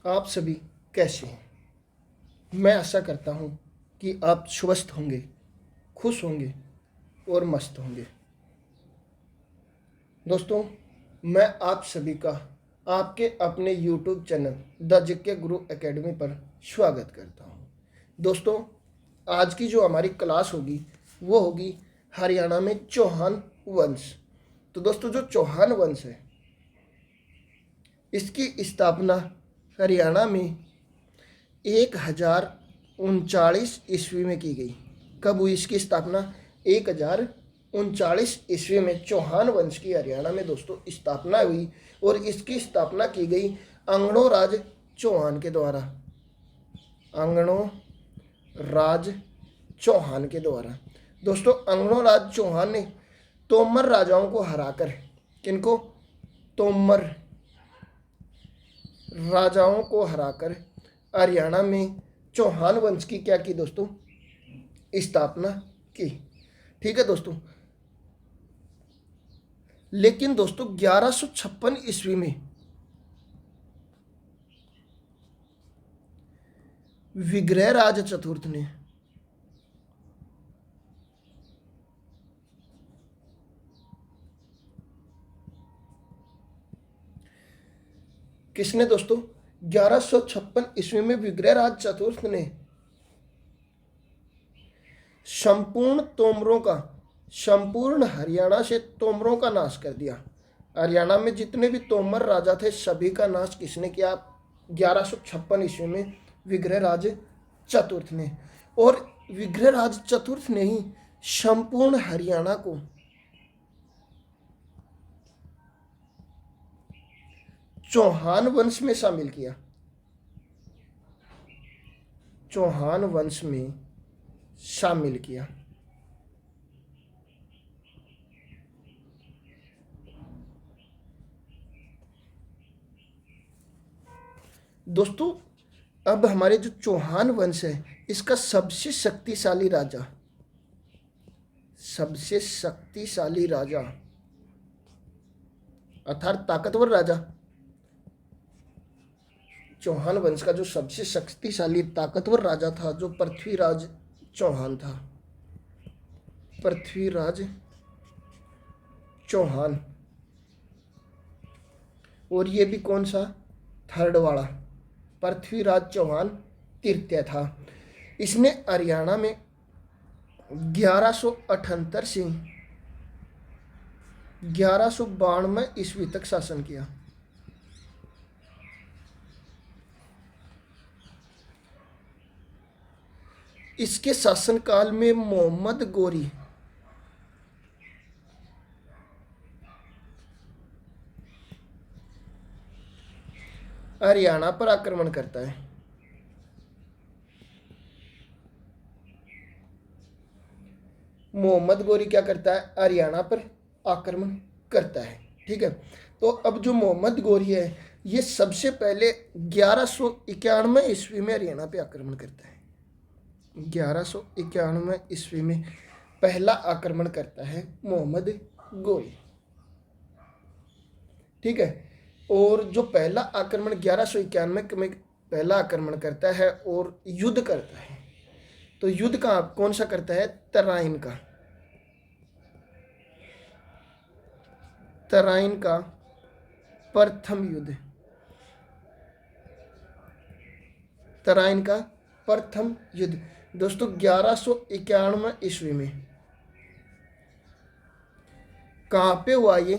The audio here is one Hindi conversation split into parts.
आप सभी कैसे हैं। मैं आशा करता हूँ कि आप स्वस्थ होंगे, खुश होंगे और मस्त होंगे। दोस्तों, मैं आप सभी का आपके अपने यूट्यूब चैनल द जिके गुरु एकेडमी पर स्वागत करता हूँ। दोस्तों, आज की जो हमारी क्लास होगी वो होगी हरियाणा में चौहान वंश। तो दोस्तों, जो चौहान वंश है इसकी स्थापना हरियाणा में 1039 ईस्वी में की गई। कब हुई इसकी स्थापना? 1039 ईस्वी में चौहान वंश की हरियाणा में दोस्तों स्थापना हुई और इसकी स्थापना की गई अंगड़ो राज चौहान के द्वारा। अंगड़ो राज चौहान के द्वारा। दोस्तों, अंगड़ो राज चौहान ने तोमर राजाओं को हराकर, किनको? तोमर राजाओं को हराकर हरियाणा में चौहान वंश की क्या की दोस्तों? स्थापना की। ठीक है दोस्तों। लेकिन दोस्तों 1156 ईस्वी में विग्रहराज चतुर्थ ने किसने दोस्तों? 1156 ईस्वी में विग्रहराज चतुर्थ ने संपूर्ण हरियाणा से तोमरों का नाश कर दिया। हरियाणा में जितने भी तोमर राजा थे सभी का नाश किसने किया? 1156 ईस्वी में विग्रहराज चतुर्थ ने। और विग्रहराज चतुर्थ ने ही संपूर्ण हरियाणा को चौहान वंश में शामिल किया। चौहान वंश में शामिल किया। दोस्तों, अब हमारे जो चौहान वंश है इसका सबसे शक्तिशाली राजा अर्थात ताकतवर राजा, चौहान वंश का जो सबसे शक्तिशाली ताकतवर राजा था जो पृथ्वीराज चौहान था। पृथ्वीराज चौहान। और ये भी कौन सा? थर्ड वाला। पृथ्वीराज चौहान तृतीय था। इसने हरियाणा में 1178 से 1192 ईस्वी तक शासन किया। इसके शासनकाल में मोहम्मद गोरी हरियाणा पर आक्रमण करता है। मोहम्मद गोरी क्या करता है? हरियाणा पर आक्रमण करता है। ठीक है। तो अब जो मोहम्मद गोरी है ये सबसे पहले 1191 ईस्वी में हरियाणा पे आक्रमण करता है। 1191 ईस्वी में पहला आक्रमण करता है मोहम्मद गोरी। ठीक है। और जो पहला आक्रमण 1191 में पहला आक्रमण करता है और युद्ध करता है, तो युद्ध का कौन सा करता है? तराइन का। तराइन का प्रथम युद्ध। तराइन का प्रथम युद्ध दोस्तों 1191 ईस्वी में कहाँ पे हुआ ये?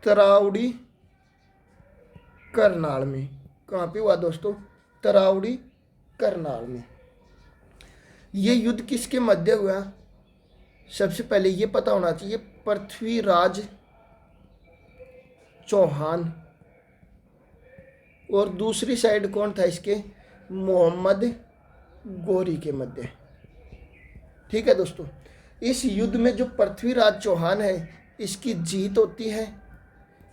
तरावड़ी करनाल में। कहाँ पे हुआ दोस्तों? तरावड़ी करनाल में। ये युद्ध किसके मध्य हुआ? सबसे पहले ये पता होना चाहिए, पृथ्वीराज चौहान और दूसरी साइड कौन था इसके? मोहम्मद गोरी के मध्य। ठीक है दोस्तों। इस युद्ध में जो पृथ्वीराज चौहान है इसकी जीत होती है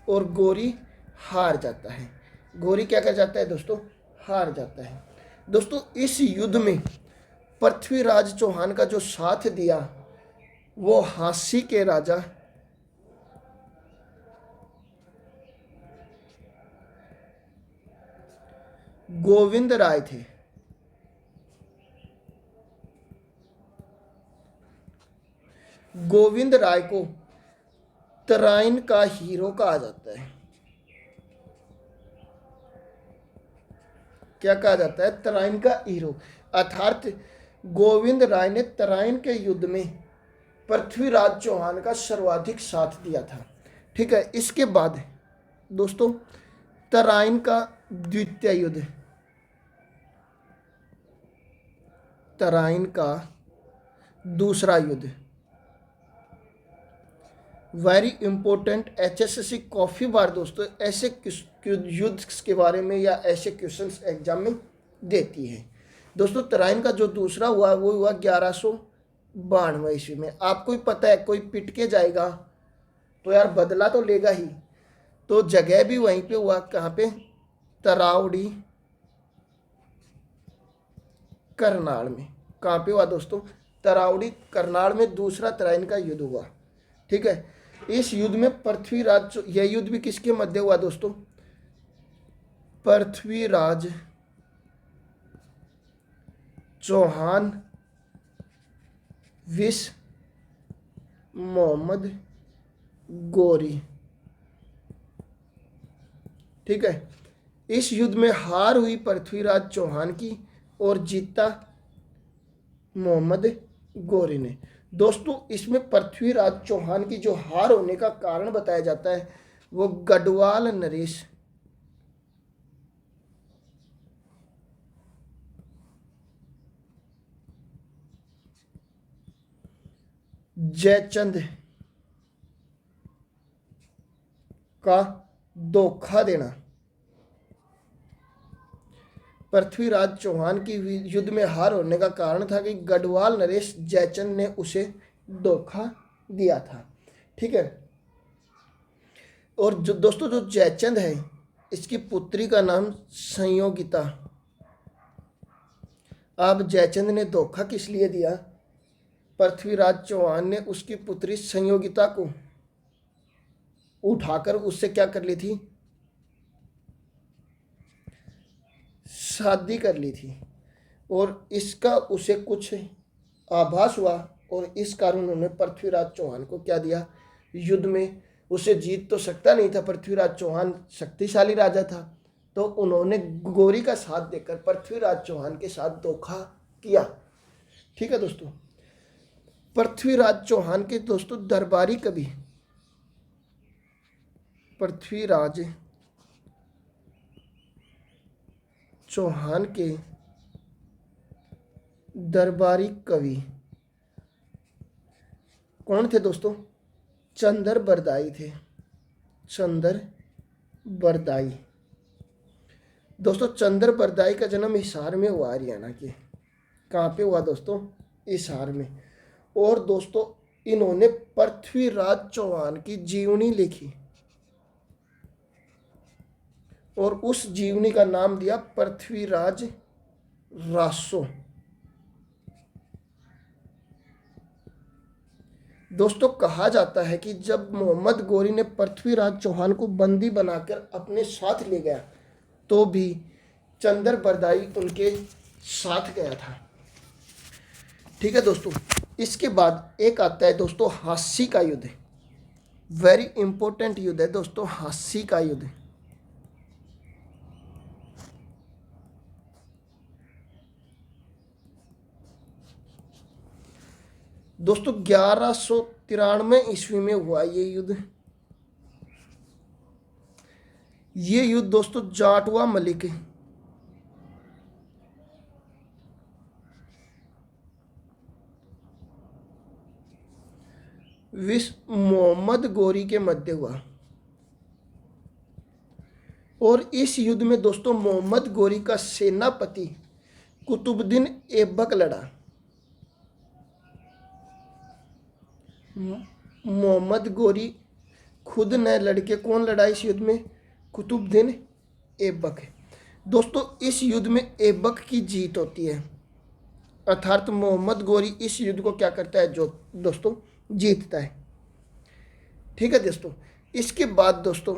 और गोरी हार जाता है। गोरी क्या कर जाता है दोस्तों? हार जाता है। दोस्तों, इस युद्ध में पृथ्वीराज चौहान का जो साथ दिया वो हांसी के राजा गोविंद राय थे। गोविंद राय को तराइन का हीरो कहा जाता है। क्या कहा जाता है? तराइन का हीरो। अर्थात गोविंद राय ने तराइन के युद्ध में पृथ्वीराज चौहान का सर्वाधिक साथ दिया था। ठीक है, इसके बाद दोस्तों तराइन का द्वितीय युद्ध, तराइन का दूसरा युद्ध, वेरी इंपॉर्टेंट। HSSC काफ़ी बार दोस्तों ऐसे युद्ध के बारे में या ऐसे क्वेश्चंस एग्जाम में देती है। दोस्तों तराइन का जो दूसरा हुआ वो हुआ 1192 ईस्वी में। आपको ही पता है कोई पिट के जाएगा तो यार बदला तो लेगा ही, तो जगह भी वहीं पे हुआ। कहाँ पे? तरावड़ी करनाल में। कहाँ पे हुआ दोस्तों? तरावड़ी करनाल में दूसरा तराइन का युद्ध हुआ। ठीक है, इस युद्ध में पृथ्वीराज, यह युद्ध भी किसके मध्य हुआ दोस्तों? पृथ्वीराज चौहान विस मोहम्मद गोरी। ठीक है, इस युद्ध में हार हुई पृथ्वीराज चौहान की और जीता मोहम्मद गोरी ने। दोस्तों इसमें पृथ्वीराज चौहान की जो हार होने का कारण बताया जाता है वो गढ़वाल नरेश जयचंद का धोखा देना। पृथ्वीराज चौहान की युद्ध में हार होने का कारण था कि गढ़वाल नरेश जयचंद ने उसे धोखा दिया था। ठीक है, और जो दोस्तों जो जयचंद है इसकी पुत्री का नाम संयोगिता। अब जयचंद ने धोखा किस लिए दिया? पृथ्वीराज चौहान ने उसकी पुत्री संयोगिता को उठाकर उससे क्या कर ली थी? शादी कर ली थी, और इसका उसे कुछ आभास हुआ और इस कारण उन्होंने पृथ्वीराज चौहान को क्या दिया? युद्ध में उसे जीत तो सकता नहीं था, पृथ्वीराज चौहान शक्तिशाली राजा था, तो उन्होंने गोरी का साथ देकर पृथ्वीराज चौहान के साथ धोखा किया। ठीक है दोस्तों, पृथ्वीराज चौहान के दोस्तों दरबारी कवि, पृथ्वीराज चौहान के दरबारी कवि कौन थे दोस्तों? चंदर बरदाई थे। चंदर बरदाई। दोस्तों चंदर बरदाई का जन्म हिसार में हुआ, हरियाणा के। कहाँ पे हुआ दोस्तों? हिसार में। और दोस्तों इन्होंने पृथ्वीराज चौहान की जीवनी लिखी और उस जीवनी का नाम दिया पृथ्वीराज रासो। दोस्तों कहा जाता है कि जब मोहम्मद गोरी ने पृथ्वीराज चौहान को बंदी बनाकर अपने साथ ले गया तो भी चंदर बरदाई उनके साथ गया था। ठीक है दोस्तों, इसके बाद एक आता है दोस्तों हास्सी का युद्ध। वेरी इंपॉर्टेंट युद्ध है दोस्तों, हास्सी का युद्ध। दोस्तों 1193 ईस्वी में हुआ ये युद्ध। ये युद्ध दोस्तों जाटवा मलिक विस मोहम्मद गोरी के मध्य हुआ। और इस युद्ध में दोस्तों मोहम्मद गोरी का सेनापति कुतुबुद्दीन ऐबक लड़ा। मोहम्मद गोरी खुद न लड़के कौन लड़ा इस युद्ध में? कुतुबुद्दीन ऐबक। दोस्तों इस युद्ध में ऐबक की जीत होती है, अर्थात मोहम्मद गोरी इस युद्ध को क्या करता है? जो दोस्तों जीतता है। ठीक है दोस्तों, इसके बाद दोस्तों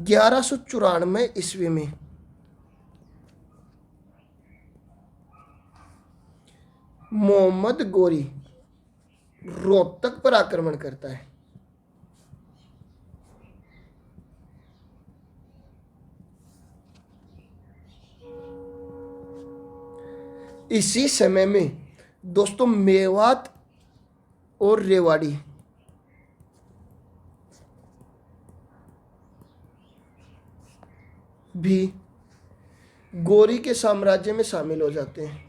1194 ईस्वी में मोहम्मद गोरी रोहतक पर आक्रमण करता है। इसी समय में दोस्तों मेवात और रेवाड़ी भी गोरी के साम्राज्य में शामिल हो जाते हैं।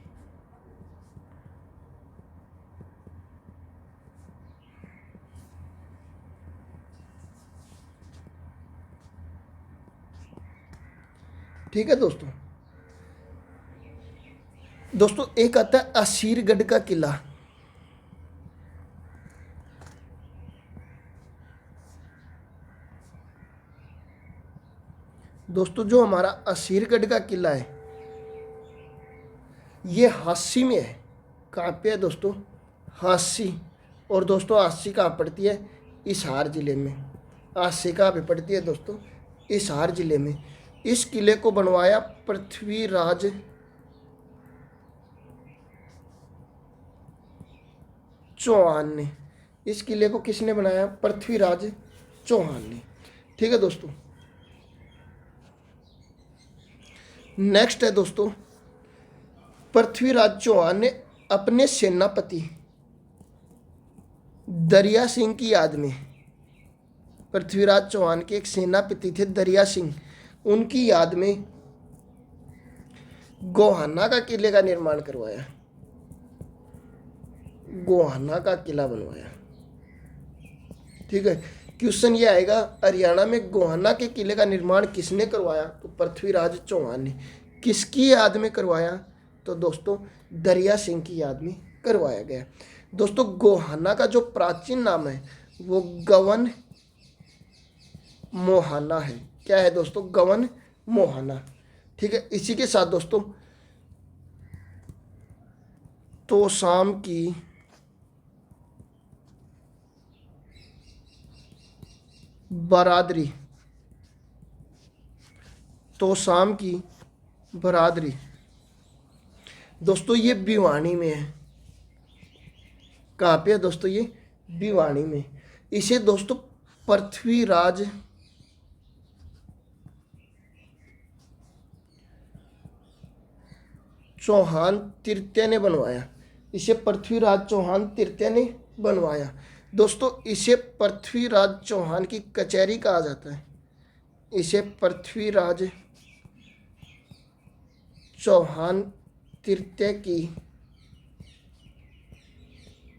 ठीक है दोस्तों। दोस्तों एक आता है असीरगढ़ का किला। दोस्तों जो हमारा असीरगढ़ का किला है ये हांसी में है। कहाँ पे है दोस्तों? हांसी। और दोस्तों हांसी कहाँ पड़ती है? हिसार जिले में। हांसी कहाँ पे पड़ती है दोस्तों? हिसार जिले में। इस किले को बनवाया पृथ्वीराज चौहान ने। इस किले को किसने बनाया? पृथ्वीराज चौहान ने। ठीक है दोस्तों। नेक्स्ट है दोस्तों, पृथ्वीराज चौहान ने अपने सेनापति दरिया सिंह की याद में, पृथ्वीराज चौहान के एक सेनापति थे दरिया सिंह, उनकी याद में गोहाना का किले का निर्माण करवाया। गोहाना का किला बनवाया। ठीक है। क्वेश्चन ये आएगा हरियाणा में गोहाना के किले का निर्माण किसने करवाया? तो पृथ्वीराज चौहान ने। किसकी याद में करवाया? तो दोस्तों दरिया सिंह की याद में करवाया गया। दोस्तों गोहाना का जो प्राचीन नाम है वो गवन मोहाना है। क्या है दोस्तों? गवन मोहाना। ठीक है। इसी के साथ दोस्तों तोसाम की बरादरी, तोसाम की बरादरी दोस्तों ये भिवानी में है। कहाँ पे है दोस्तों? ये भिवानी में। इसे दोस्तों पृथ्वीराज चौहान तृतीय ने बनवाया। इसे पृथ्वीराज चौहान तृतीय ने बनवाया। दोस्तों इसे पृथ्वीराज चौहान की कचहरी कहा जाता है। इसे पृथ्वीराज चौहान तृतीय की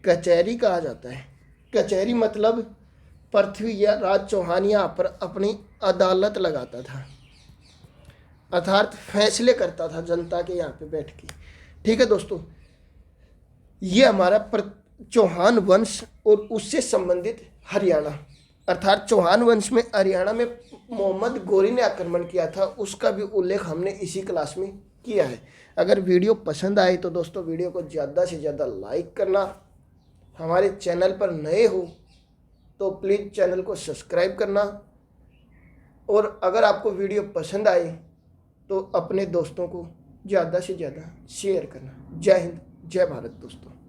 कचहरी कहा जाता है। कचहरी मतलब पृथ्वीराज चौहान यहाँ पर अपनी अदालत लगाता था, अर्थात फैसले करता था जनता के यहाँ पे बैठ के। ठीक है दोस्तों। ये हमारा चौहान वंश और उससे संबंधित हरियाणा, अर्थात चौहान वंश में हरियाणा में मोहम्मद गोरी ने आक्रमण किया था, उसका भी उल्लेख हमने इसी क्लास में किया है। अगर वीडियो पसंद आए तो दोस्तों वीडियो को ज़्यादा से ज़्यादा लाइक करना। हमारे चैनल पर नए हो तो प्लीज़ चैनल को सब्सक्राइब करना। और अगर आपको वीडियो पसंद आए तो अपने दोस्तों को ज़्यादा से ज़्यादा शेयर करना। जय हिंद, जय भारत दोस्तों।